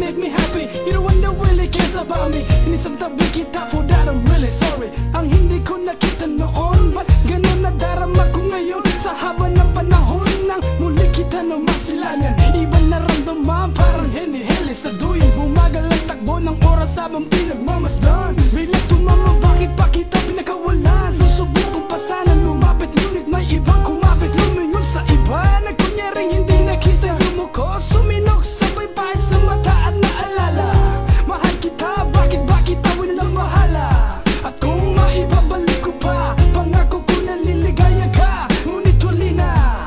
make me happy. You're the one that really cares about me. Inisamtabi kita for that, I'm really sorry. Ang hindi ko nakita noon, ba't ganun nadarama ko ngayon? Sa haba ng panahon nang muli kita na masilangan, ibang naramdaman parang hinihili sa duyin. Bumagal ang takbo ng oras habang pinagmamasdan. Biglang tumama, bakit pa kita pinakawalan? Susubok kong pasanan, lumapit ngunit may ibang kumapit. Lumingon sa iba, nagkunyaring hindi nakita. Yumuko, suminok, sabay pahit sa mata at naalala. Mahal kita, bakit ba kita walang bahala? At kung maibabalik ko pa, pangako ko na liligaya ka. Ngunit huli na,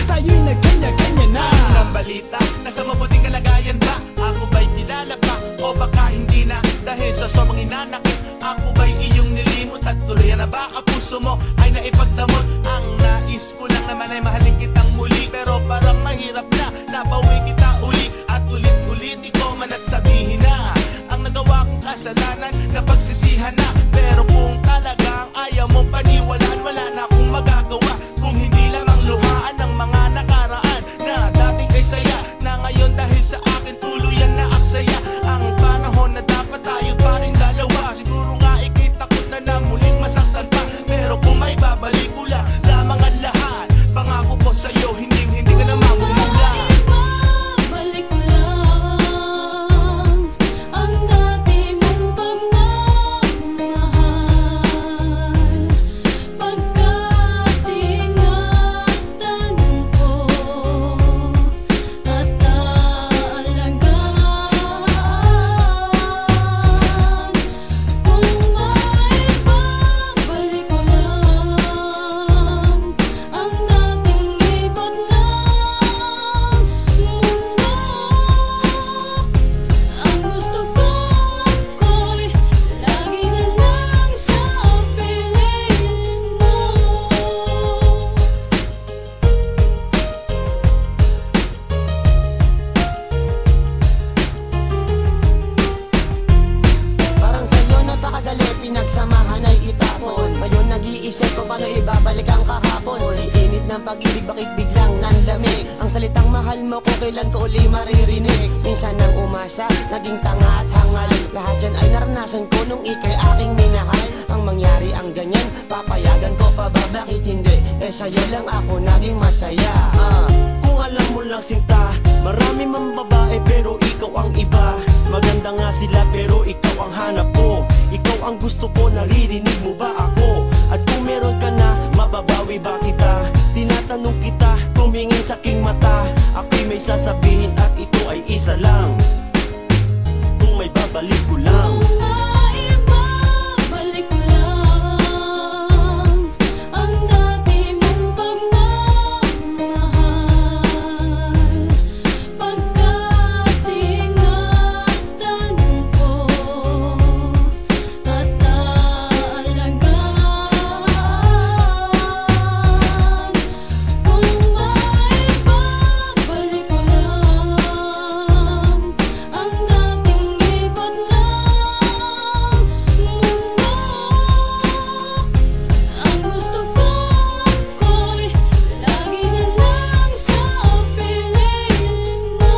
tayo'y nagkanya-kanya na. Ang balita, nasa mabuting kalagayan ba? Ako ba'y kilala pa? O baka hindi na? Dahil sa sobrang inanakit, ako ba'y iyong nilimot? At tuluyan na ba ang puso mo ay naipagdamot? Ang nais ko lang naman ay mahalin kitang muli, pero parang mahirap na nabawi kita uli. At ulit-ulit ikaw man at sabihin na ang nagawa kong kasalanan na pagsisihan na. Pero kung talagang ayaw mong paniwalaan, wala na akong magagawa kung hindi lamang luhaan ng mga nakaraan na dating ay saya na ngayon dahil sa akin tuluyan na aksaya. Ang panahon na dapat tayo pa rin dalawa. Siguro nga ika'y takot na muling masaktan pa, pero kung may babalik ko lamang ang lahat. Pangako ko sa'yo, hindi ka na mamumula. Balik ko lang ang dati mong pagmamahal, pagkat ingatan ko at aalagaan. Kung maibabalik ko lang ang dating ikot ng mundo, ang gusto ko'y lagi na lang sa piling mo. Parang sa'yo napakadali, pinagsamahan ay itapon. Ngayon nag-iisip ko paano ibabalik ang kahapon. Init ng pag-ibig, bakit biglang nanlamig? Ang salitang mahal mo ko, kailan ko uli maririnig? Minsan nang umasa, naging tanga at hangal. Lahat yan ay naranasan ko nung ika'y aking minahal. Ang mangyari ang ganyan, papayagan ko pa ba? Bakit hindi? Eh sa'yo lang ako naging masaya. Kung alam mo lang sinta, marami mang babae pero ikaw ang iba. Maganda nga sila pero ikaw ang hanap ko. Ikaw ang gusto ko, naririnig mo ba ako? At kung meron ka na, mababawi ba kita? Tinatanong kita, tumingin sa aking mata. Ako'y may sasabihin at ito ay isa lang. Kung may babalik ko lang. Kung maibabalik ko lang ang dati mong pagmamahal, pagkat ingatan ko at aalagaan. Kung maibabalik ko lang ang dating ikot ng mundo, ang gusto ko'y lagi na lang sa piling mo.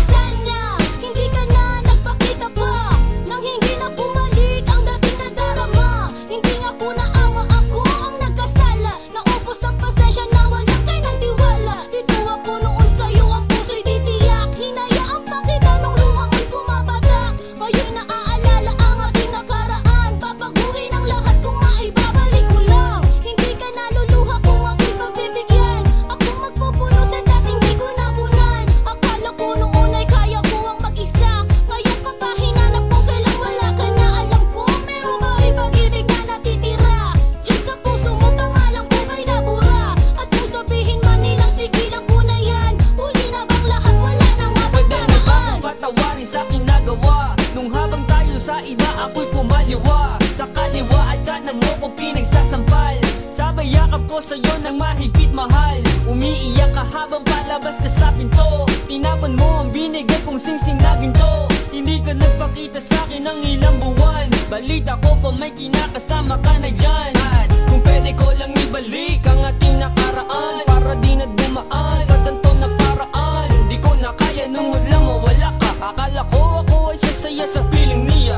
Sana hindi ka na nagpakita pa, nang hindi na bumalik ang dating nadarama. Hindi nga ko naawa, ako ang nagkasala. Naubos ang pasensya, nawala kay ng tiwala. Dito ako noon sa'yo, ang puso'y titiyak. Hinayaan pa kita nung luha mo'y pumapatak. Ngayon naaalala ang ating nakaraan. Babaguhin ang lahat kung maibabalik ko lang. Hindi ka naluluha kung ako'y pagbibigyan. Ako magpupuno sa dating di ko napunan. Akala ko noon ay kaya ko ang mag-isa. Ngayon ka pa hinanap ko, kailang wala ka na. Alam ko meron ba rin pag-ibig na natitira? Diyan sa puso mo, pangalan ko ba'y nabura? At kung sabihin man nilang tigilan ko na yan, huli na bang lahat, wala nang Pwede mo ba mapagdaraan? akong patawarin sa aking nagawa? Nung habang tayo sa iba, ako'y kumaliwa. Sa kaliwa at kanan mo kong pinagsasampal. Sabay yakap ko sa'yo ng mahigpit mahal. Umiiyak ka habang palabas ka sa pinto. Tinapon mo ang binigay kong singsing na ginto. Hindi ka nagpakita sa'kin ng ilang buwan. Balita ko pa may kinakasama ka na dyan. At kung pwede ko lang ibalik ang ating nakaraan, para di na dumaan sa ganito na paraan. Di ko na kaya nung walang mawala ka. Akala ko ako ay sasaya sa piling niya,